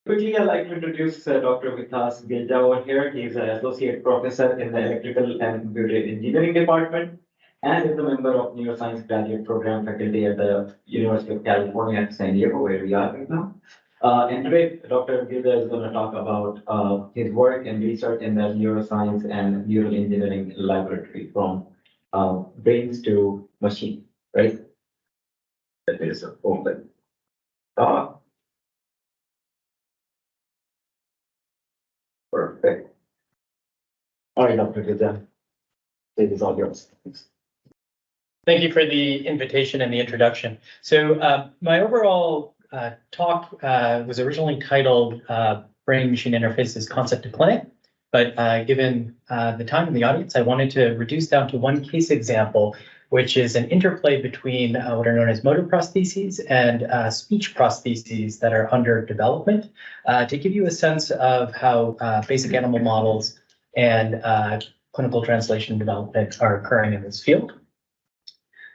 Quickly, I'd like to introduce Dr. Vikas Gilda over here. He's an associate professor in the Electrical and Computer Engineering Department and is a member of Neuroscience Graduate Program faculty at the University of California at San Diego, where we are right now. And today, Dr. Gilda is going to talk about his work and research in the Neuroscience and Neuroengineering Laboratory from brains to machine, right? That is open. Perfect. All right, Dr. Gilda, it is all yours. Thanks. Thank you for the invitation and the introduction. So my overall talk was originally titled Brain-Machine Interfaces Concept to Clinic, but given the time in the audience, I wanted to reduce down to one case example, which is an interplay between what are known as motor prostheses and speech prostheses that are under development, to give you a sense of how basic animal models and clinical translation development are occurring in this field.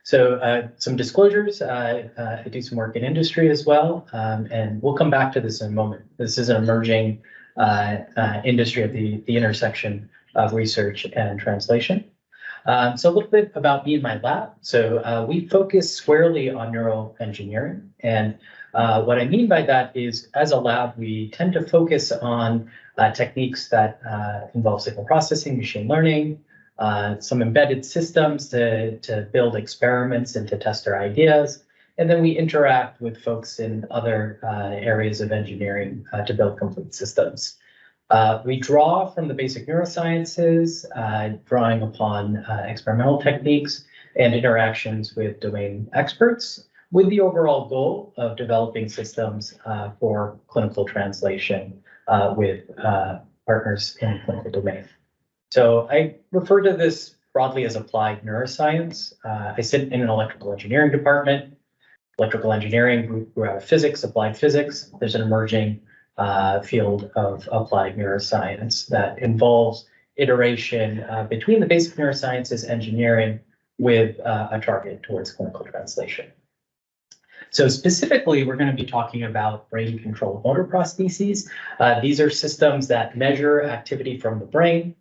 So some disclosures, I do some work in industry as well, and we'll come back to this in a moment. This is an emerging industry at the intersection of research and translation. So a little bit about me and my lab. So we focus squarely on neuroengineering. And what I mean by that is, as a lab, we tend to focus on techniques that involve signal processing, machine learning, some embedded systems to build experiments and to test our ideas. And then we interact with folks in other areas of engineering to build complete systems. We draw from the basic neurosciences, drawing upon experimental techniques and interactions with domain experts, with the overall goal of developing systems for clinical translation with partners in the clinical domain. So I refer to this broadly as applied neuroscience. I sit in an electrical engineering department. Electrical engineering grew out of physics, applied physics. There's an emerging field of applied neuroscience that involves iteration between the basic neurosciences engineering with a target towards clinical translation. So specifically, we're going to be talking about brain-controlled motor prostheses. These are systems that measure activity from the brain,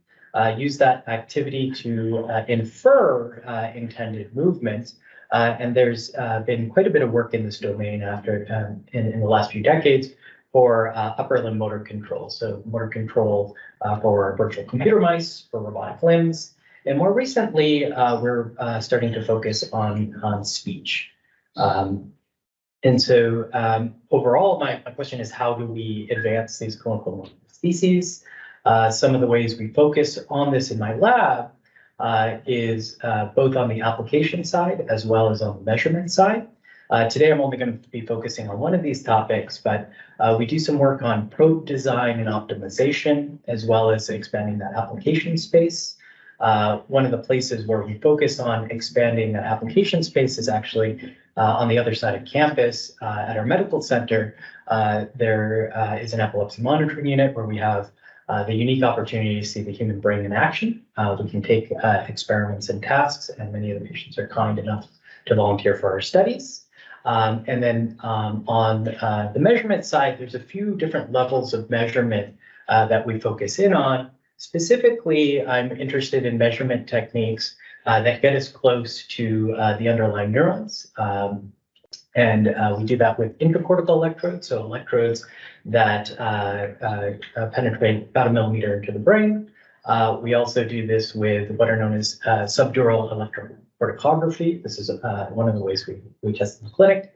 use that activity to infer intended movements. And there's been quite a bit of work in this domain after in the last few decades for upper limb motor control. So motor control for virtual computer mice, for robotic limbs. And more recently, we're starting to focus on speech. And so overall, my question is, how do we advance these clinical prostheses? Some of the ways we focus on this in my lab is both on the application side as well as on the measurement side. Today, I'm only going to be focusing on one of these topics, but we do some work on probe design and optimization, as well as expanding that application space. One of the places where we focus on expanding that application space is actually on the other side of campus at our medical center. There is an epilepsy monitoring unit where we have the unique opportunity to see the human brain in action. We can take experiments and tasks, and many of the patients are kind enough to volunteer for our studies. And then on the measurement side, there's a few different levels of measurement that we focus in on. Specifically, I'm interested in measurement techniques that get us close to the underlying neurons. And we do that with intracortical electrodes, so electrodes that penetrate about 1 millimeter into the brain. We also do this with what are known as subdural electrocorticography. This is one of the ways we test in the clinic.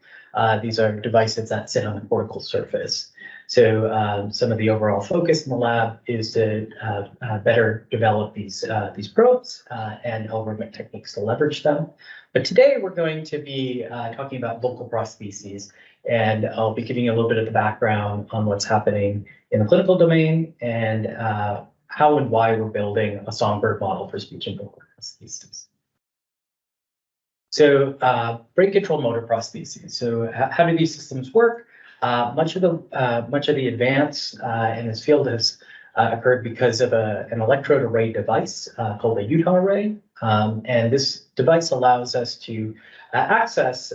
These are devices that sit on the cortical surface. So some of the overall focus in the lab is to better develop these probes and algorithmic techniques to leverage them. But today we're going to be talking about vocal prostheses, and I'll be giving you a little bit of the background on what's happening in the clinical domain and how and why we're building a songbird model for speech and vocal prostheses. So brain-controlled motor prostheses. So how do these systems work? Much of the advance in this field has occurred because of an electrode array device called a Utah array. And this device allows us to access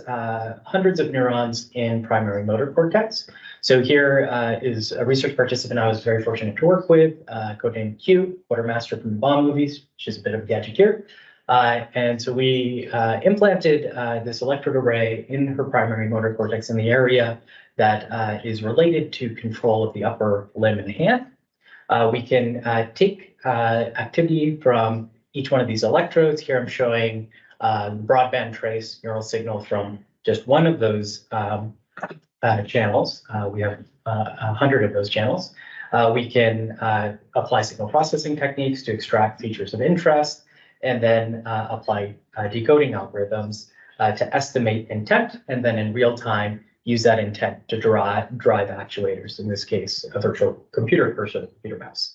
hundreds of neurons in primary motor cortex. So here is a research participant I was very fortunate to work with, codenamed Q, quartermaster from the Bond movies. She's a bit of a gadget here. And so we implanted this electrode array in her primary motor cortex in the area that is related to control of the upper limb and hand. We can take activity from each one of these electrodes. Here I'm showing broadband trace neural signal from just one of those channels. We have 100 of those channels. We can apply signal processing techniques to extract features of interest, and then apply decoding algorithms to estimate intent, and then in real time use that intent to drive actuators, in this case, a virtual computer cursor, computer mouse.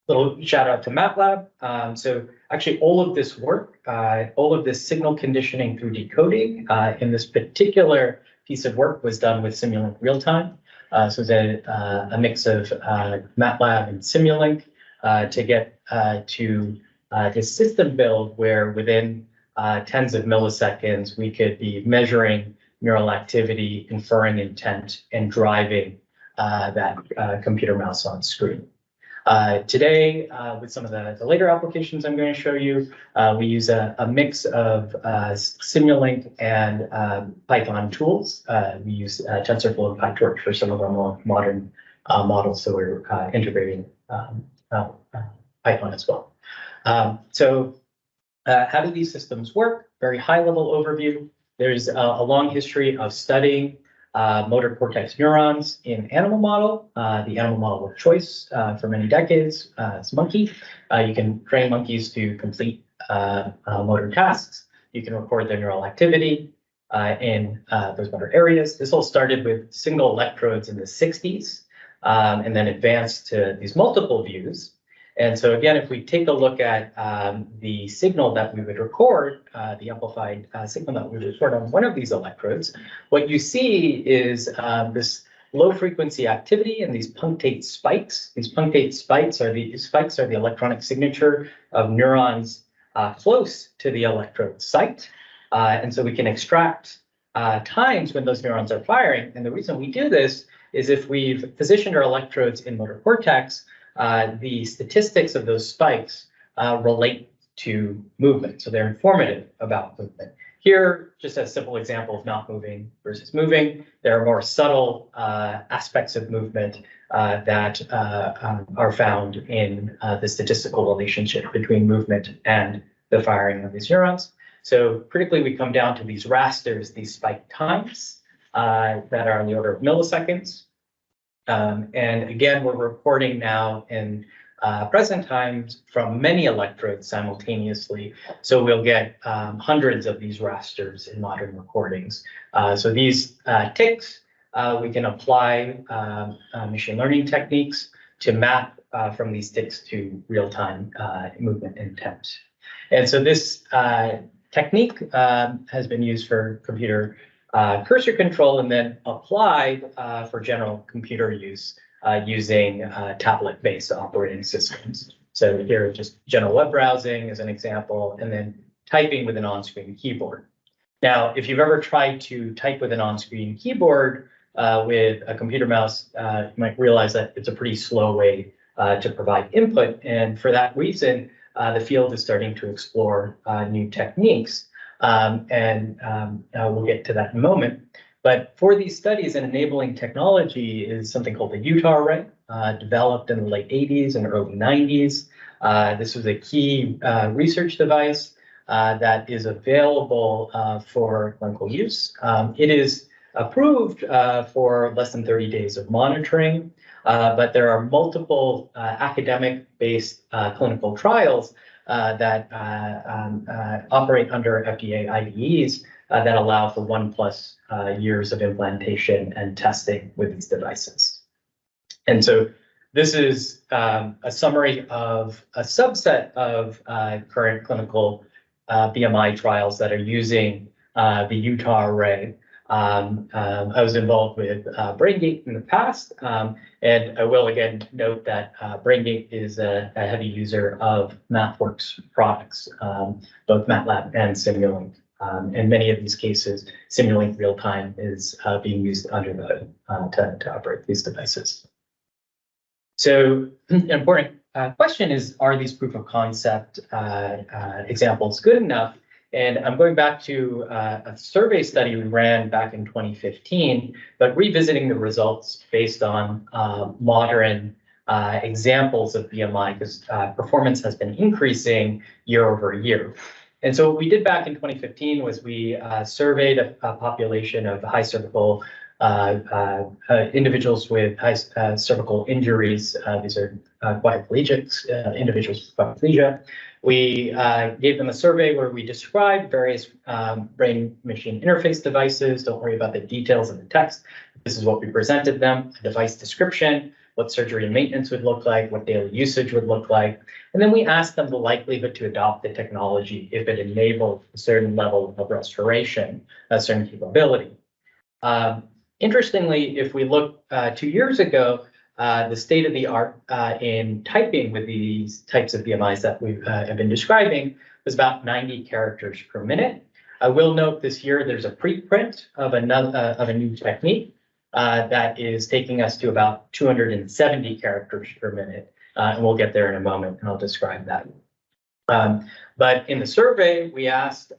Little shout out to MATLAB. So actually all of this work, all of this signal conditioning through decoding in this particular piece of work was done with Simulink real time. So it's a mix of MATLAB and Simulink to get to this system build where within tens of milliseconds, we could be measuring neural activity, inferring intent, and driving that computer mouse on screen. Today, with some of the later applications I'm going to show you, we use a mix of Simulink and Python tools. We use TensorFlow and PyTorch for some of our more modern models, so we're integrating Python as well. So how do these systems work? Very high level overview. There's a long history of studying motor cortex neurons in animal model, the animal model of choice for many decades. It's monkey. You can train monkeys to complete motor tasks. You can record their neural activity in those motor areas. This all started with single electrodes in the 60s and then advanced to these multiple views. And so again, if we take a look at the signal that we would record, the amplified signal that we would record on one of these electrodes, what you see is this low frequency activity and these punctate spikes. These punctate spikes are the electronic signature of neurons close to the electrode site. And so we can extract times when those neurons are firing. And the reason we do this is if we've positioned our electrodes in motor cortex, the statistics of those spikes relate to movement. So they're informative about movement. Here, just a simple example of not moving versus moving, there are more subtle aspects of movement that are found in the statistical relationship between movement and the firing of these neurons. So critically, we come down to these rasters, these spike times that are on the order of milliseconds. And again, we're reporting now in present times from many electrodes simultaneously. So we'll get hundreds of these rasters in modern recordings. So these ticks, we can apply machine learning techniques to map from these ticks to real-time movement intent. And so this technique has been used for computer cursor control and then applied for general computer use using tablet-based operating systems. So here, just general web browsing as an example, and then typing with an on-screen keyboard. Now, if you've ever tried to type with an on-screen keyboard with a computer mouse, you might realize that it's a pretty slow way to provide input. And for that reason, the field is starting to explore new techniques. We'll get to that in a moment. But for these studies, an enabling technology is something called the Utah array, developed in the late 80s and early 90s. This was a key research device that is available for clinical use. It is approved for less than 30 days of monitoring, but there are multiple academic-based clinical trials that operate under FDA IDEs that allow for 1+ years of implantation and testing with these devices. And so this is a summary of a subset of current clinical BMI trials that are using the Utah array. I was involved with BrainGate in the past, and I will again note that BrainGate is a heavy user of MathWorks products, both MATLAB and Simulink In many of these cases, Simulink real time is being used under the to operate these devices. So an important question is, are these proof of concept examples good enough? And I'm going back to a survey study we ran back in 2015, but revisiting the results based on modern examples of BMI, because performance has been increasing year over year. And so what we did back in 2015 was we surveyed a population of high cervical individuals with high cervical injuries. These are quadriplegics, individuals with quadriplegia. We gave them a survey where we described various brain-machine interface devices. Don't worry about the details of the text. This is what we presented them: a device description, what surgery and maintenance would look like, what daily usage would look like. And then we asked them the likelihood to adopt the technology if it enabled a certain level of restoration, a certain capability. Interestingly, if we look 2 years ago, the state of the art in typing with these types of BMIs that we have been describing was about 90 characters per minute. I will note this year there's a preprint of a new technique that is taking us to about 270 characters per minute, and we'll get there in a moment, and I'll describe that. But in the survey, we asked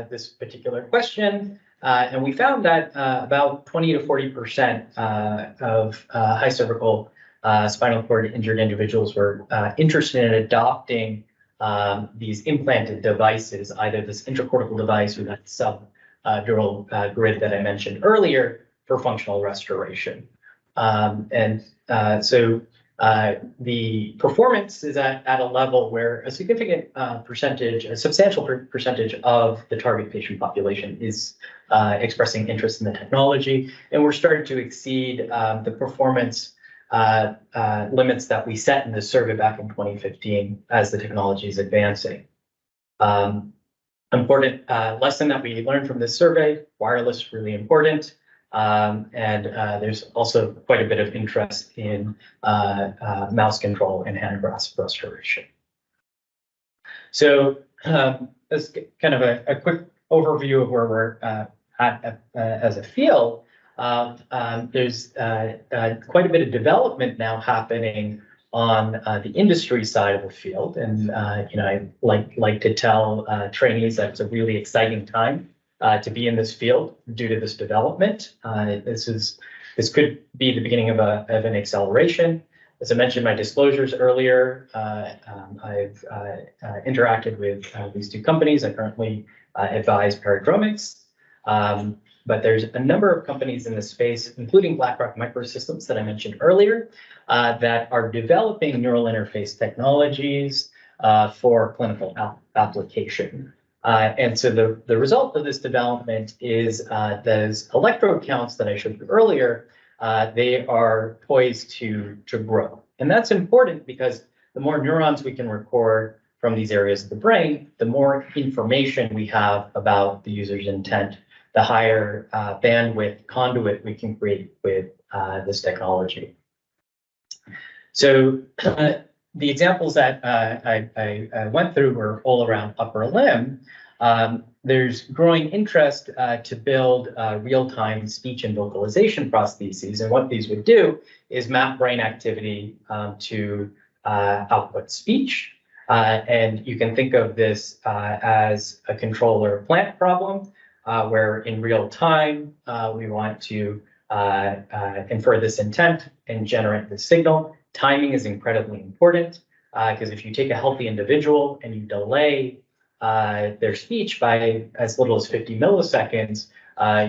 this particular question. And we found that about 20 to 40% of high cervical spinal cord injured individuals were interested in adopting these implanted devices, either this intracortical device or that subdural grid that I mentioned earlier, for functional restoration. So the performance is at a level where a significant percentage, a substantial percentage of the target patient population is expressing interest in the technology, and we're starting to exceed the performance limits that we set in the survey back in 2015 as the technology is advancing. Important lesson that we learned from this survey: wireless really important. There's also quite a bit of interest in mouse control and hand grasp restoration. So that's kind of a quick overview of where we're at as a field. There's quite a bit of development now happening on the industry side of the field, and I like to tell trainees that it's a really exciting time to be in this field due to this development. This could be the beginning of an acceleration. As I mentioned in my disclosures earlier, I've interacted with these two companies. I currently advise Paradromics, but there's a number of companies in this space, including BlackRock Microsystems that I mentioned earlier, that are developing neural interface technologies for clinical application. And so the result of this development is those electrode counts that I showed you earlier, they are poised to grow. And that's important because the more neurons we can record from these areas of the brain, the more information we have about the user's intent, the higher bandwidth conduit we can create with this technology. So the examples that I went through were all around upper limb. There's growing interest to build real-time speech and vocalization prostheses. And what these would do is map brain activity to output speech. And you can think of this as a controller plant problem, where in real time, we want to infer this intent and generate the signal. Timing is incredibly important, because if you take a healthy individual and you delay their speech by as little as 50 milliseconds,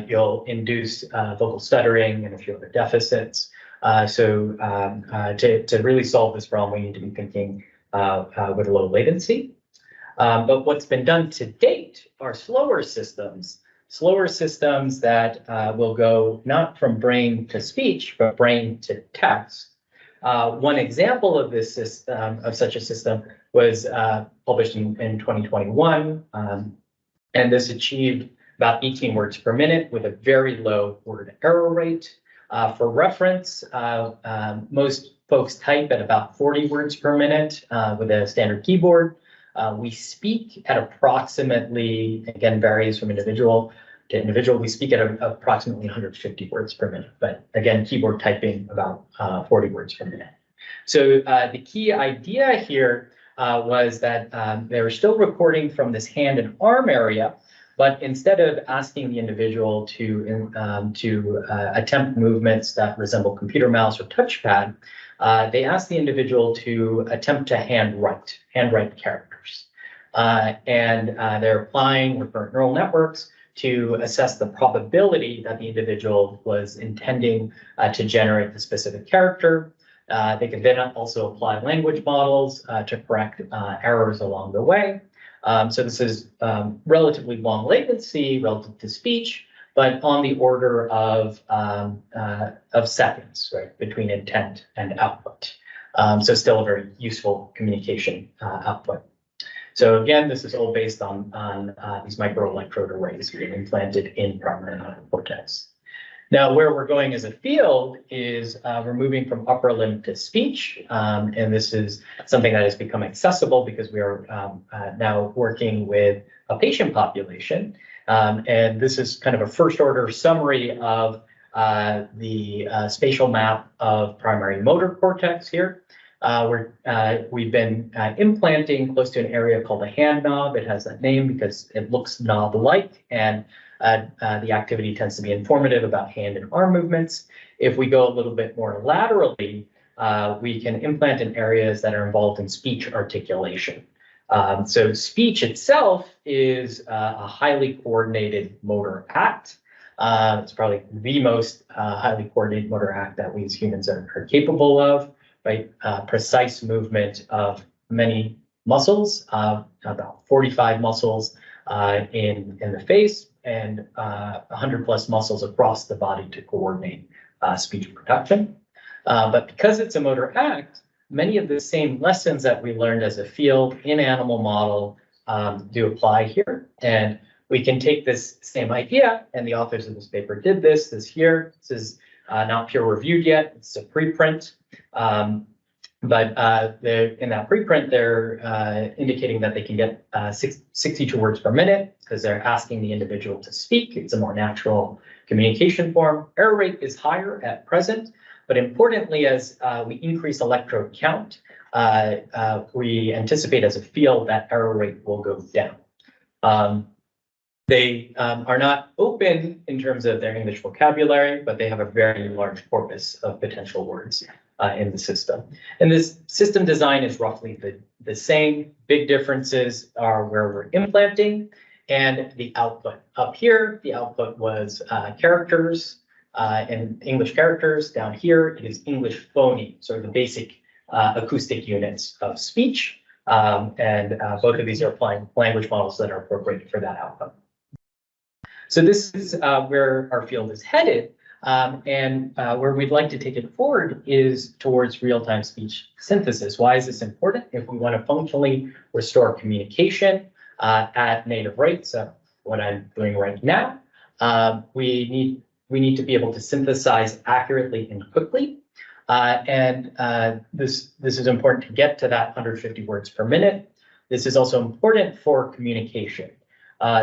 you'll induce vocal stuttering and a few other deficits. So to really solve this problem, we need to be thinking with low latency. But what's been done to date are slower systems that will go not from brain to speech, but brain to text. One example of this system, of such a system, was published in 2021, and this achieved about 18 words per minute with a very low word error rate. For reference, most folks type at about 40 words per minute with a standard keyboard. We speak at approximately, again, varies from individual to individual, we speak at approximately 150 words per minute, but again, keyboard typing about 40 words per minute. So the key idea here was that they were still recording from this hand and arm area, but instead of asking the individual to attempt movements that resemble computer mouse or touchpad, they asked the individual to attempt to handwrite characters. And they're applying recurrent neural networks to assess the probability that the individual was intending to generate the specific character. They can then also apply language models to correct errors along the way. So this is relatively long latency relative to speech, but on the order of seconds, right, between intent and output. So still a very useful communication output. So again, this is all based on these microelectrode arrays being implanted in primary motor cortex. Now, where we're going as a field is we're moving from upper limb to speech, and this is something that has become accessible because we are now working with a patient population. And this is kind of a first order summary of the spatial map of primary motor cortex here. We've been implanting close to an area called the hand knob. It has that name because it looks knob-like, and the activity tends to be informative about hand and arm movements. If we go a little bit more laterally, we can implant in areas that are involved in speech articulation. So speech itself is a highly coordinated motor act. It's probably the most highly coordinated motor act that we as humans are capable of. Right, precise movement of many muscles, about 45 muscles in the face, and 100 plus muscles across the body to coordinate speech production. But because it's a motor act, many of the same lessons that we learned as a field in animal model do apply here. And we can take this same idea, and the authors of this paper did this here. This is not peer reviewed yet, it's a preprint. But in that preprint, they're indicating that they can get 62 words per minute because they're asking the individual to speak. It's a more natural communication form. Error rate is higher at present, but importantly, as we increase electrode count, we anticipate as a field that error rate will go down. They are not open in terms of their English vocabulary, but they have a very large corpus of potential words in the system. And this system design is roughly the same. Big differences are where we're implanting and the output. Up here, the output was characters and English characters. Down here, it is English phoneme, sort of the basic acoustic units of speech. And both of these are applying language models that are appropriate for that output. So this is where our field is headed, and where we'd like to take it forward is towards real-time speech synthesis. Why is this important? If we want to functionally restore communication at native rates, so what I'm doing right now, we need to be able to synthesize accurately and quickly. This is important to get to that 150 words per minute. This is also important for communication.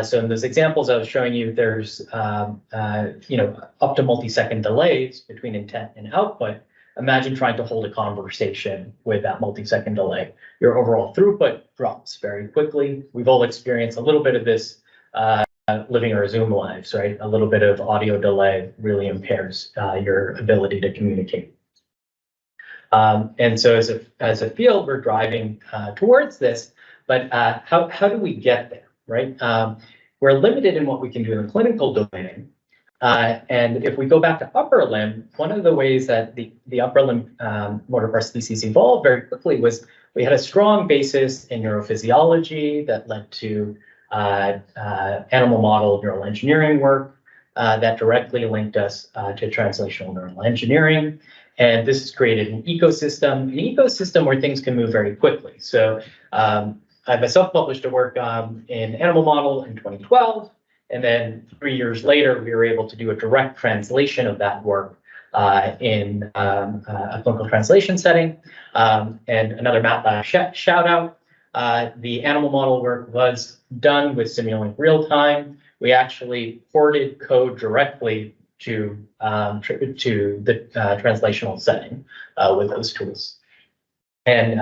So in those examples I was showing you, there's up to multi-second delays between intent and output. Imagine trying to hold a conversation with that multi-second delay. Your overall throughput drops very quickly. We've all experienced a little bit of this living our Zoom lives, right? A little bit of audio delay really impairs your ability to communicate. And so as a field, we're driving towards this, but how do we get there? Right? We're limited in what we can do in the clinical domain. And if we go back to upper limb, one of the ways that the upper limb motor prostheses evolved very quickly was we had a strong basis in neurophysiology that led to animal model neuroengineering work that directly linked us to translational neural engineering. And this has created an ecosystem where things can move very quickly. So I myself published a work in animal model in 2012, and then 3 years later, we were able to do a direct translation of that work in a clinical translation setting. And another MATLAB shout out, the animal model work was done with Simulink real time. We actually ported code directly to the translational setting with those tools. And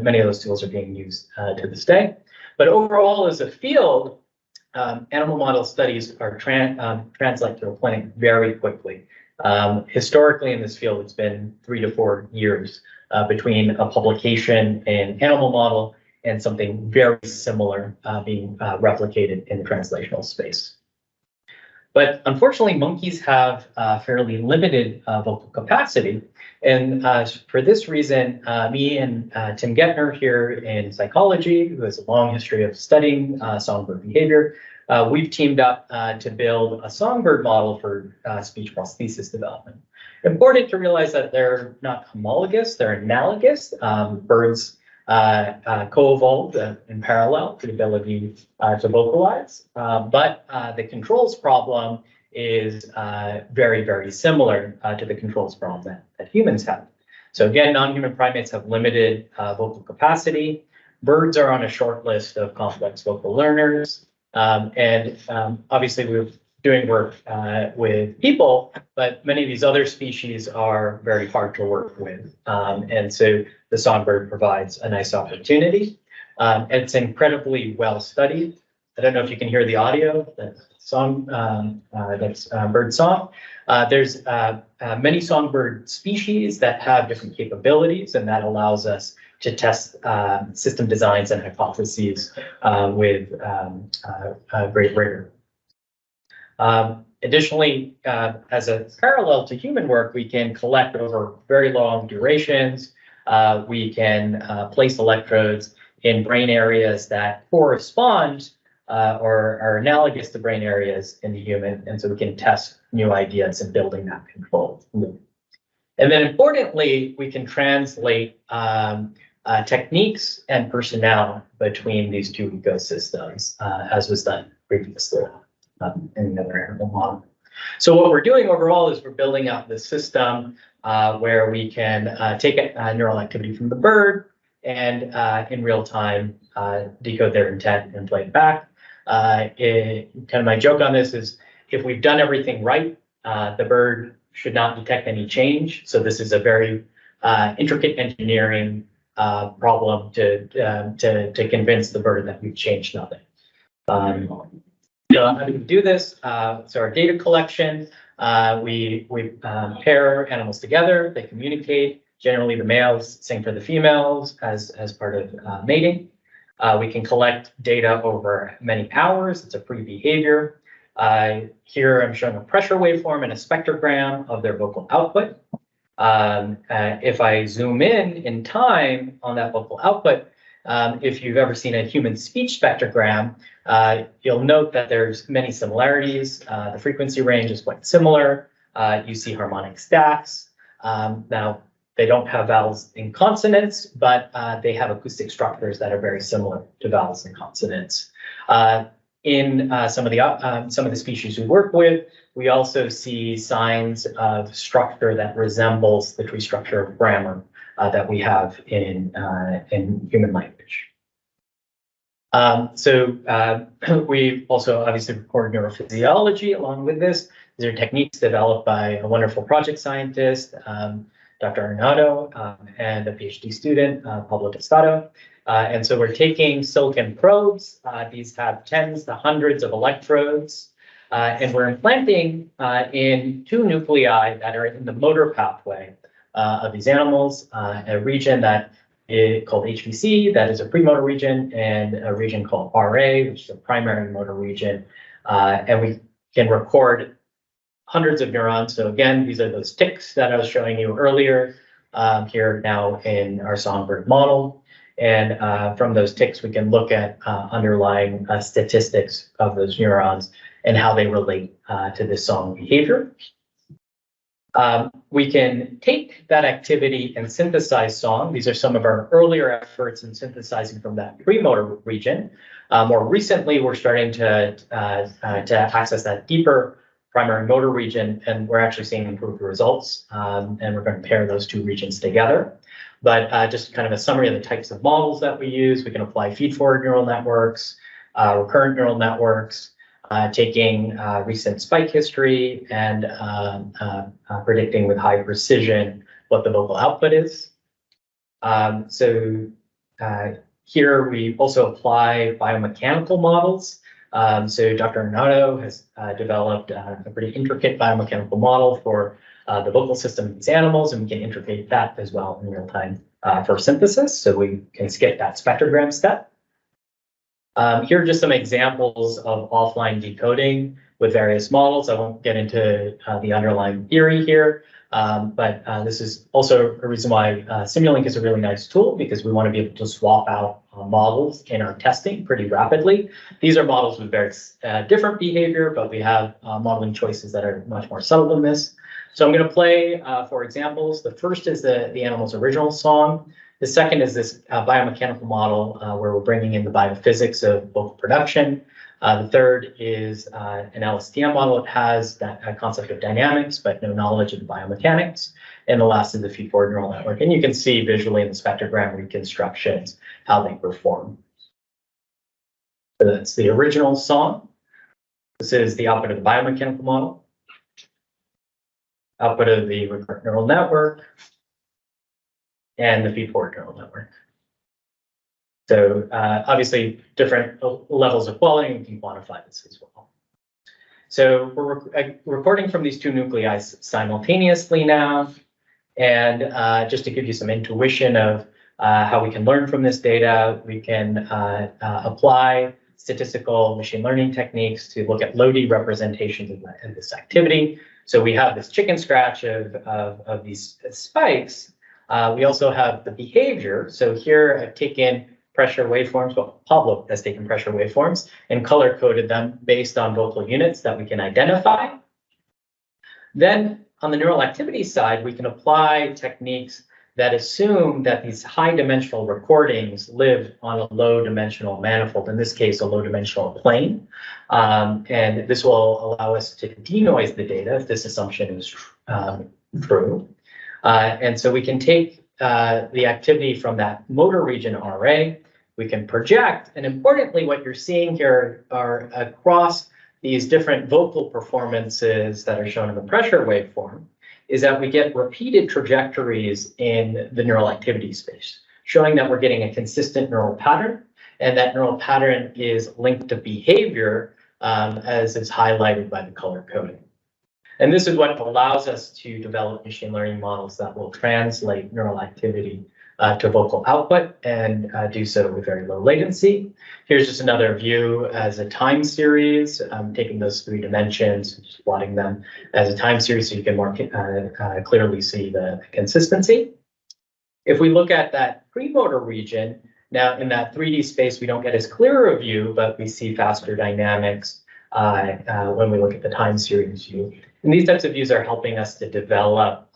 many of those tools are being used to this day. But overall, as a field, animal model studies are translate to a clinic very quickly. Historically, in this field, it's been 3 to 4 years between a publication in animal model and something very similar being replicated in the translational space. But unfortunately, monkeys have fairly limited vocal capacity. And for this reason, me and Tim Gettner here in psychology, who has a long history of studying songbird behavior, we've teamed up to build a songbird model for speech prosthesis development. Important to realize that they're not homologous, they're analogous. Birds co-evolved in parallel to the ability to vocalize, but the controls problem is very, very similar to the controls problem that humans have. So again, non-human primates have limited vocal capacity. Birds are on a short list of complex vocal learners. Obviously we're doing work with people, but many of these other species are very hard to work with. And so the songbird provides a nice opportunity. It's incredibly well studied. I don't know if you can hear the audio, that's song, that's bird song. There's many songbird species that have different capabilities, and that allows us to test system designs and hypotheses with great rigor. Additionally, as a parallel to human work, we can collect over very long durations. We can place electrodes in brain areas that correspond or are analogous to brain areas in the human, and so we can test new ideas in building that control loop. And then importantly, we can translate techniques and personnel between these two ecosystems, as was done previously in another animal model. So what we're doing overall is we're building out this system where we can take neural activity from the bird and in real time decode their intent and play it back. Kind of my joke on this is if we've done everything right, the bird should not detect any change. So this is a very intricate engineering problem to convince the bird that we've changed nothing. So how do we do this? So our data collection, we pair animals together, they communicate. Generally, the males sing for the females as part of mating. We can collect data over many hours. It's a pre-behavior. Here I'm showing a pressure waveform and a spectrogram of their vocal output. If I zoom in time on that vocal output, if you've ever seen a human speech spectrogram, you'll note that there's many similarities. The frequency range is quite similar. You see harmonic stacks. Now, they don't have vowels and consonants, but they have acoustic structures that are very similar to vowels and consonants. In some of the species we work with, we also see signs of structure that resembles the tree structure of grammar that we have in human language. We also obviously record neurophysiology along with this. These are techniques developed by a wonderful project scientist, Dr. Arnado, and a PhD student, Pablo Tostado. And so we're taking silicon probes. These have tens to hundreds of electrodes. And we're implanting in two nuclei that are in the motor pathway of these animals, a region that is called HVC, that is a premotor region, and a region called RA, which is a primary motor region. And we can record hundreds of neurons. So again, these are those ticks that I was showing you earlier here now in our songbird model. And from those ticks, we can look at underlying statistics of those neurons and how they relate to this song behavior. We can take that activity and synthesize song. These are some of our earlier efforts in synthesizing from that premotor region. More recently, we're starting to access that deeper primary motor region, and we're actually seeing improved results. And we're going to pair those two regions together. but just kind of a summary of the types of models that we use. We can apply feed-forward neural networks, recurrent neural networks, taking recent spike history and predicting with high precision what the vocal output is. Here we also apply biomechanical models. So Dr. Renato has developed a pretty intricate biomechanical model for the vocal system of these animals, and we can integrate that as well in real time for synthesis, so we can skip that spectrogram step. Here are just some examples of offline decoding with various models. I won't get into the underlying theory here, but this is also a reason why Simulink is a really nice tool, because we want to be able to swap out models in our testing pretty rapidly. These are models with very different behavior, but we have modeling choices that are much more subtle than this. So I'm going to play 4 examples. The first is the animal's original song. The second is this biomechanical model where we're bringing in the biophysics of vocal production. The third is an LSTM model. It has that concept of dynamics, but no knowledge of the biomechanics. And the last is the feed-forward neural network. And you can see visually in the spectrogram reconstructions how they perform. So that's the original song. This is the output of the biomechanical model. Output of the recurrent neural network. And the feed-forward neural network. So obviously different levels of quality, and we can quantify this as well. So we're recording from these 2 nuclei simultaneously now. And just to give you some intuition of how we can learn from this data, we can apply statistical machine learning techniques to look at low-D representations of this activity. So we have this chicken scratch of these spikes. We also have the behavior. So here I've taken pressure waveforms, well, Pablo has taken pressure waveforms and color coded them based on vocal units that we can identify. Then on the neural activity side, we can apply techniques that assume that these high dimensional recordings live on a low dimensional manifold, in this case, a low dimensional plane. And this will allow us to denoise the data if this assumption is true. And so we can take the activity from that motor region RA, we can project, and importantly, what you're seeing here are across these different vocal performances that are shown in the pressure waveform, is that we get repeated trajectories in the neural activity space, showing that we're getting a consistent neural pattern, and that neural pattern is linked to behavior, as is highlighted by the color coding. And this is what allows us to develop machine learning models that will translate neural activity to vocal output and do so with very low latency. Here's just another view as a time series, taking those 3 dimensions, just plotting them as a time series so you can more clearly see the consistency. If we look at that premotor region, now in that 3D space, we don't get as clear a view, but we see faster dynamics when we look at the time series view. And these types of views are helping us to develop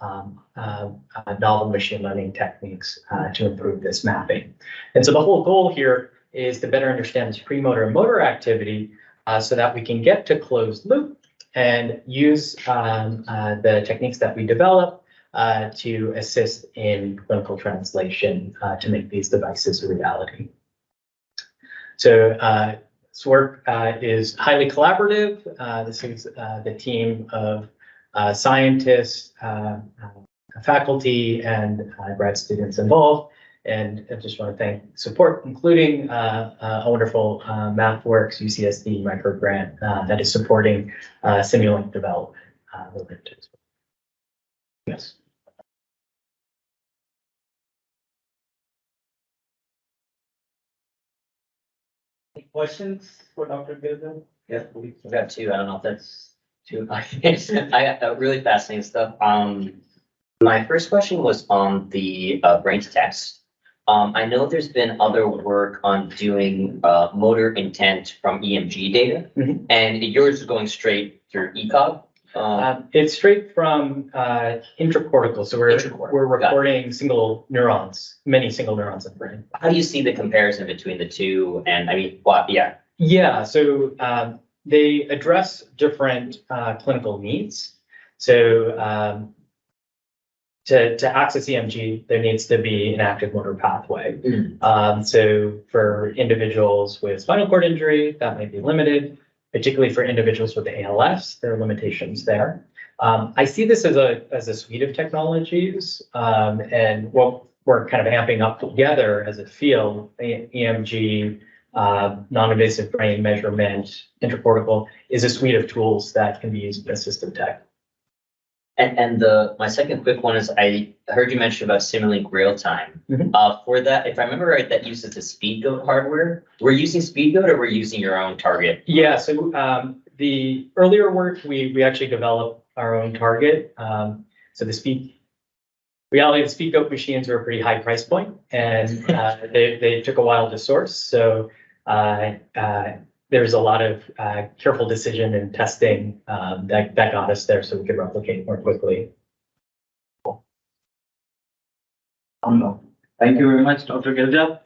novel machine learning techniques to improve this mapping. And so the whole goal here is to better understand this premotor and motor activity so that we can get to closed loop and use the techniques that we develop to assist in clinical translation to make these devices a reality. So this work is highly collaborative. This is the team of scientists, faculty, and grad students involved. And I just want to thank support, including a wonderful MathWorks UCSD micro grant that is supporting Simulink development. Yes. Any questions for Dr. Gilden? Yeah, we got 2. I don't know if that's too. I got really fascinating stuff. My first question was on the brain to text. I know there's been other work on doing motor intent from EMG data, and yours is going straight through ECOG. It's straight from intracortical, so we're recording single neurons, many single neurons in the brain. How do you see the comparison between the two? And I mean, what? Yeah. Yeah, so they address different clinical needs. So to access EMG, there needs to be an active motor pathway. So for individuals with spinal cord injury, that may be limited, particularly for individuals with ALS, there are limitations there. I see this as a suite of technologies, and what we're kind of amping up together as a field, EMG, non-invasive brain measurement, intracortical, is a suite of tools that can be used in assistive tech. And my second quick one is I heard you mention about Simulink real time. For that, if I remember right, that uses the SpeedGoat hardware. We're using SpeedGoat or we're using your own target? Yeah, so the earlier work, we actually developed our own target. So the reality, the SpeedGoat machines are a pretty high price point, and they took a while to source. So there's a lot of careful decision and testing that got us there so we could replicate more quickly. Thank you very much, Dr. Gilja.